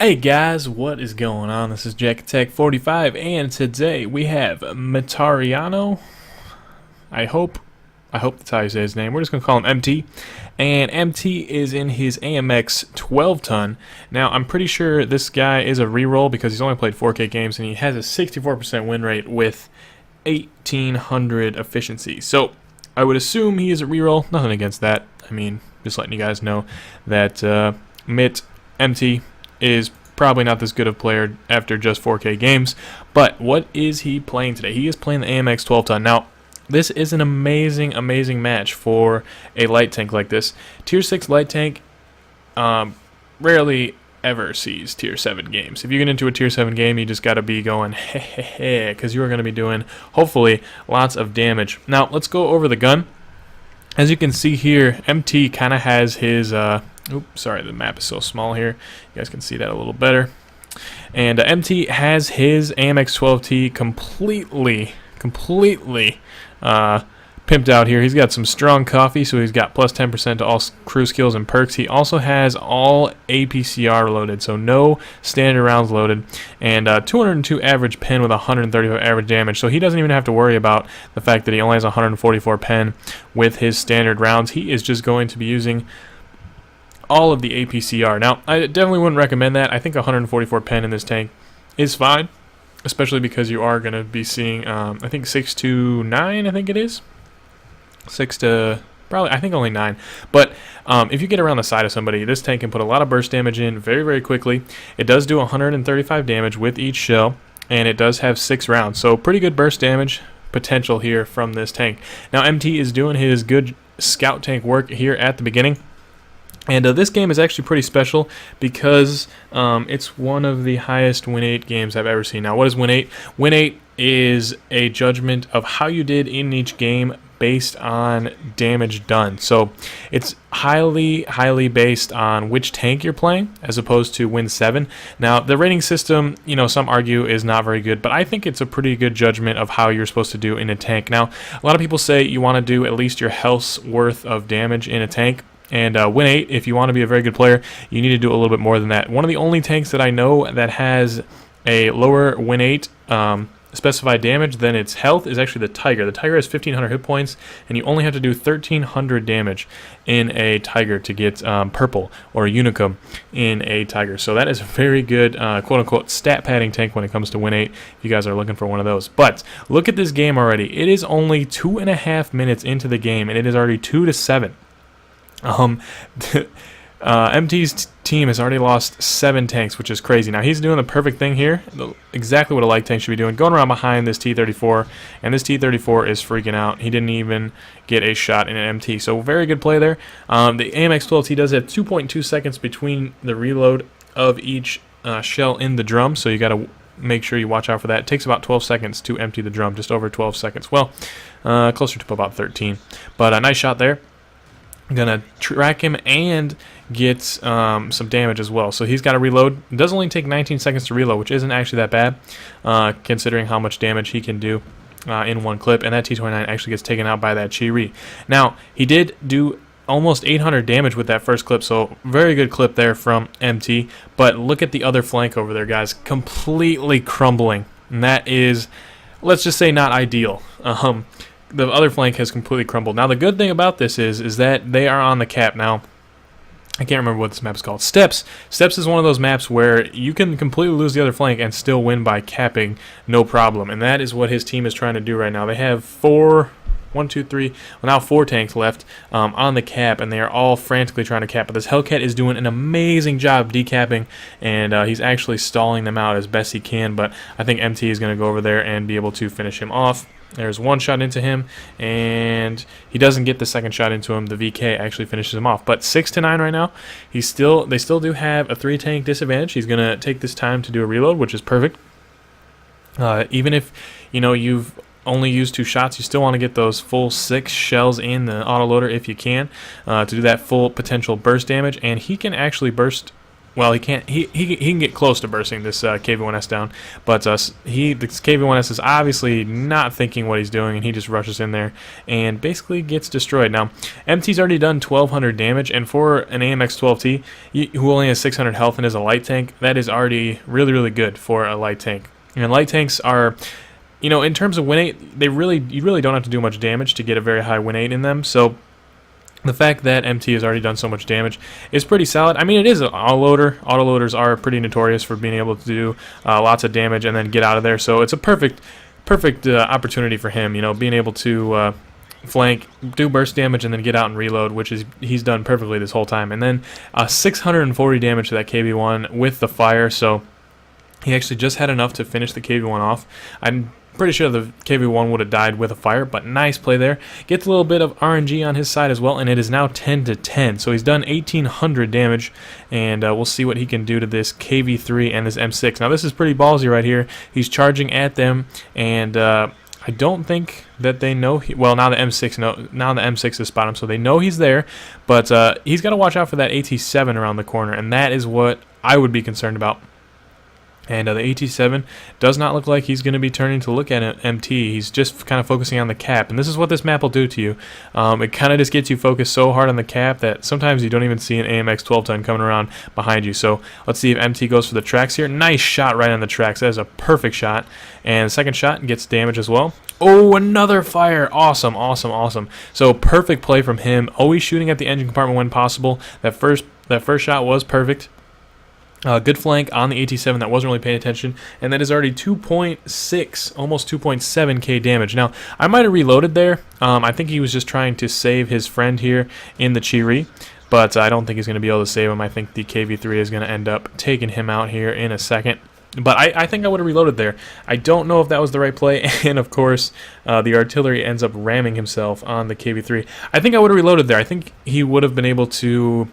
Hey guys, what is going on? This is Wn8 and today we have Mitarano. I hope that's how you say his name. We're just gonna call him MT, and MT is in his AMX 12t. Now I'm pretty sure this guy is a reroll because he's only played 4K games and he has a 64% win rate with 1800 efficiency. So I would assume he is a reroll. Nothing against that. I mean, just letting you guys know that MT is probably not this good of a player after just 4K games. But what is he playing today? He is playing the AMX 12t. Now, this is an amazing match for a light tank like this. Tier 6 light tank rarely ever sees Tier 7 games. If you get into a Tier 7 game, you just got to be going heh because you are going to be doing, hopefully, lots of damage. Now, let's go over the gun. As you can see here, MT kind of has his... Oops, sorry, the map is so small here. You guys can see that a little better. And MT has his AMX 12t completely pimped out here. He's got some strong coffee, so he's got plus 10% to all crew skills and perks. He also has all APCR loaded, so no standard rounds loaded, and 202 average pen with 135 average damage. So he doesn't even have to worry about the fact that he only has 144 pen with his standard rounds. He is just going to be using all of the APCR. Now, I definitely wouldn't recommend that. I think 144 pen in this tank is fine, especially because you are going to be seeing, I think 6 to 9, I think it is. 6 to, probably, I think only 9. But if you get around the side of somebody, this tank can put a lot of burst damage in very quickly. It does do 135 damage with each shell, and it does have 6 rounds. So pretty good burst damage potential here from this tank. Now, MT is doing his good scout tank work here at the beginning. And this game is actually pretty special because it's one of the highest Wn8 games I've ever seen. Now, what is Wn8? Wn8 is a judgment of how you did in each game based on damage done. So it's highly based on which tank you're playing as opposed to Wn7. Now, the rating system, you know, some argue is not very good, but I think it's a pretty good judgment of how you're supposed to do in a tank. Now, a lot of people say you want to do at least your health's worth of damage in a tank. And Wn8, if you want to be a very good player, you need to do a little bit more than that. One of the only tanks that I know that has a lower Wn8 specified damage than its health is actually the Tiger. The Tiger has 1,500 hit points, and you only have to do 1,300 damage in a Tiger to get purple or Unicum in a Tiger. So that is a very good quote-unquote stat padding tank when it comes to Wn8 if you guys are looking for one of those. But look at this game already. It is only 2.5 minutes into the game, and it is already 2-7. MT's team has already lost 7 tanks, which is crazy. Now, he's doing the perfect thing here, exactly what a light tank should be doing, going around behind this T-34, and this T-34 is freaking out. He didn't even get a shot in an MT, so very good play there. The AMX 12T does have 2.2 seconds between the reload of each shell in the drum, so you got to make sure you watch out for that. It takes about 12 seconds to empty the drum, just over 12 seconds. Well, closer to about 13, but a nice shot there. Gonna track him and get some damage as well. So he's got to reload. It does only take 19 seconds to reload, which isn't actually that bad, considering how much damage he can do in one clip. And that T-29 actually gets taken out by that Chi-Ri. Now, he did do almost 800 damage with that first clip, so very good clip there from MT. But look at the other flank over there, guys. Completely crumbling. And that is, let's just say, not ideal. The other flank has completely crumbled. Now, the good thing about this is that they are on the cap. Now, I can't remember what this map is called. Steps. Steps is one of those maps where you can completely lose the other flank and still win by capping, no problem. And that is what his team is trying to do right now. They have 4 tanks left on the cap, and they are all frantically trying to cap. But this Hellcat is doing an amazing job decapping, and he's actually stalling them out as best he can. But I think MT is going to go over there and be able to finish him off. There's one shot into him, and he doesn't get the second shot into him. The VK actually finishes him off. But 6-9 right now. They still do have a 3-tank disadvantage. He's going to take this time to do a reload, which is perfect. Even if you've only used 2 shots, you still want to get those full 6 shells in the autoloader if you can to do that full potential burst damage. And he can actually burst well, he can't. He can get close to bursting this KV-1S down, but this KV-1S is obviously not thinking what he's doing, and he just rushes in there and basically gets destroyed. Now, MT's already done 1,200 damage, and for an AMX 12t who only has 600 health and is a light tank, that is already really, really good for a light tank. And light tanks are, you know, in terms of win 8, you really don't have to do much damage to get a very high win 8 in them. So the fact that MT has already done so much damage is pretty solid. I mean, it is an autoloader. Autoloaders are pretty notorious for being able to do lots of damage and then get out of there. So it's a perfect opportunity for him, you know, being able to flank, do burst damage, and then get out and reload, which is he's done perfectly this whole time. And then 640 damage to that KV-1 with the fire. So he actually just had enough to finish the KV-1 off. I'm pretty sure the KV-1 would have died with a fire, but nice play there. Gets a little bit of RNG on his side as well, and it is now 10-10. So he's done 1,800 damage, and we'll see what he can do to this KV-3 and this M6. Now this is pretty ballsy right here. He's charging at them, and I don't think that they know. Well, now the M6 has spotted him, so they know he's there. But he's got to watch out for that AT7 around the corner, and that is what I would be concerned about. And the AT7 does not look like he's going to be turning to look at MT. He's just kind of focusing on the cap. And this is what this map will do to you. It kind of just gets you focused so hard on the cap that sometimes you don't even see an AMX 12t coming around behind you. So let's see if MT goes for the tracks here. Nice shot right on the tracks. That is a perfect shot. And the second shot gets damage as well. Oh, another fire. Awesome, awesome, awesome. So perfect play from him. Always shooting at the engine compartment when possible. That first shot was perfect. Good flank on the AT7 that wasn't really paying attention, and that is already 2.6, almost 2.7k damage. Now, I might have reloaded there. I think he was just trying to save his friend here in the Chiri, but I don't think he's going to be able to save him. I think the KV-3 is going to end up taking him out here in a second. But I think I would have reloaded there. I don't know if that was the right play, and of course, the artillery ends up ramming himself on the KV-3. I think I would have reloaded there. I think he would have been able to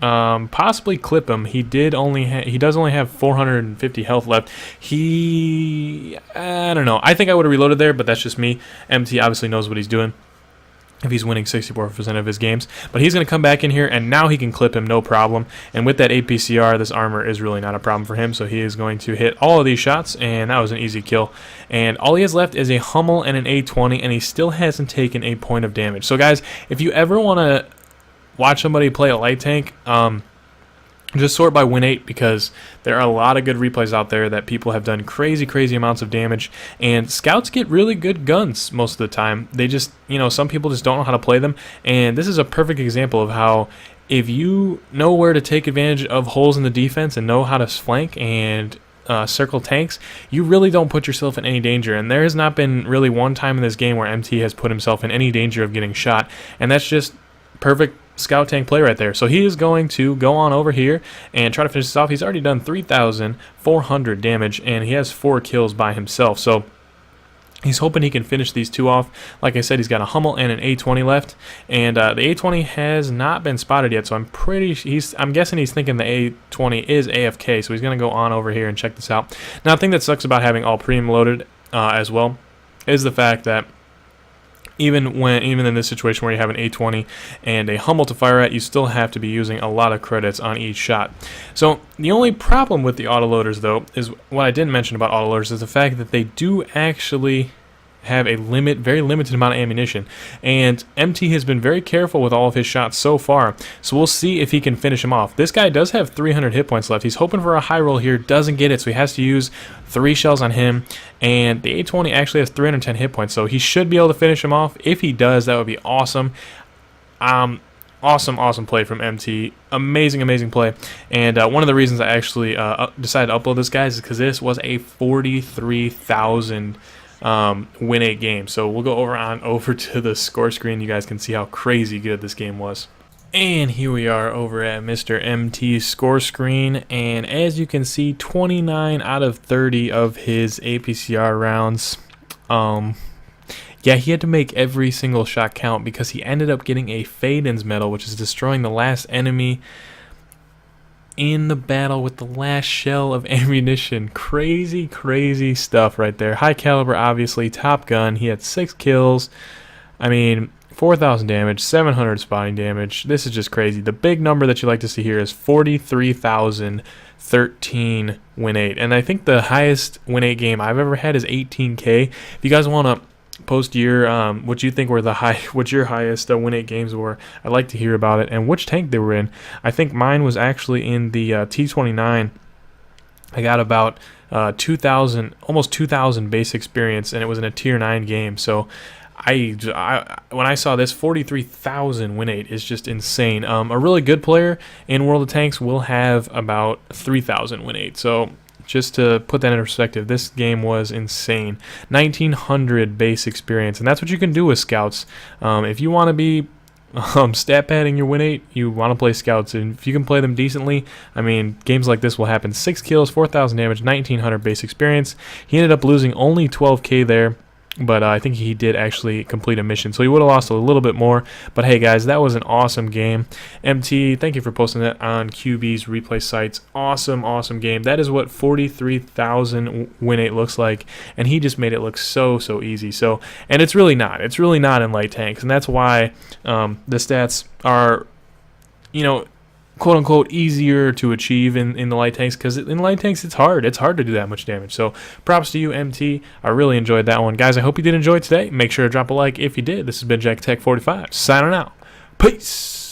possibly clip him. He does only have 450 health left. I don't know. I think I would have reloaded there, but that's just me. MT obviously knows what he's doing if he's winning 64% of his games. But he's going to come back in here, and now he can clip him no problem. And with that APCR, this armor is really not a problem for him, so he is going to hit all of these shots, and that was an easy kill. And all he has left is a Hummel and an A20, and he still hasn't taken a point of damage. So guys, if you ever want to watch somebody play a light tank, just sort by win 8, because there are a lot of good replays out there that people have done crazy amounts of damage, and scouts get really good guns most of the time. They just, you know, some people just don't know how to play them, and this is a perfect example of how if you know where to take advantage of holes in the defense and know how to flank and circle tanks, you really don't put yourself in any danger. And there has not been really one time in this game where MT has put himself in any danger of getting shot, and that's just perfect scout tank play right there. So he is going to go on over here and try to finish this off. He's already done 3,400 damage, and he has 4 kills by himself. So he's hoping he can finish these 2 off. Like I said, he's got a Hummel and an A20 left, and the A20 has not been spotted yet. So I'm guessing he's thinking the A20 is AFK. So he's going to go on over here and check this out. Now, the thing that sucks about having all premium loaded as well is the fact that even in this situation where you have an A20 and a Hummel to fire at, you still have to be using a lot of credits on each shot. So the only problem with the autoloaders, though, is what I didn't mention about autoloaders is the fact that they do actually have a very limited amount of ammunition, and MT has been very careful with all of his shots so far, so we'll see if he can finish him off. This guy does have 300 hit points left. He's hoping for a high roll here, doesn't get it, so he has to use 3 shells on him, and the A20 actually has 310 hit points, so he should be able to finish him off. If he does, that would be awesome. Awesome play from MT. Amazing play. And one of the reasons I actually decided to upload this, guys, is because this was a 43,000 win 8 game. So we'll go over to the score screen. You guys can see how crazy good this game was. And here we are over at Mr. MT's score screen, and as you can see, 29 out of 30 of his APCR rounds. Yeah, he had to make every single shot count because he ended up getting a Faden's medal, which is destroying the last enemy in the battle with the last shell of ammunition. Crazy stuff right there. High caliber, obviously, top gun. He had 6 kills. I mean, 4,000 damage, 700 spotting damage. This is just crazy. The big number that you like to see here is 43,013 Wn8. And I think the highest Wn8 game I've ever had is 18K. If you guys want to post your what you think were what your highest Wn8 games were, I'd like to hear about it, and which tank they were in. I think mine was actually in the T29. I got about 2,000, almost 2,000 base experience, and it was in a tier 9 game. So when I saw this, 43,000 Wn8 is just insane. A really good player in World of Tanks will have about 3,000 Wn8. So just to put that in perspective, this game was insane. 1,900 base experience, and that's what you can do with scouts. If you want to be stat padding your Wn8, you want to play scouts, and if you can play them decently, I mean, games like this will happen. 6 kills, 4,000 damage, 1,900 base experience. He ended up losing only 12k there, but I think he did actually complete a mission, so he would have lost a little bit more. But hey guys, that was an awesome game. MT, thank you for posting that on QB's replay sites. Awesome game. That is what 43,000 Wn8 looks like, and he just made it look so easy. So, and it's really not in light tanks, and that's why the stats are, you know, quote unquote easier to achieve in the light tanks, because in light tanks it's hard to do that much damage. So props to you, MT. I really enjoyed that one, guys. I hope you did enjoy it today. Make sure to drop a like if you did. This has been Jack Tech 45 signing out. Peace.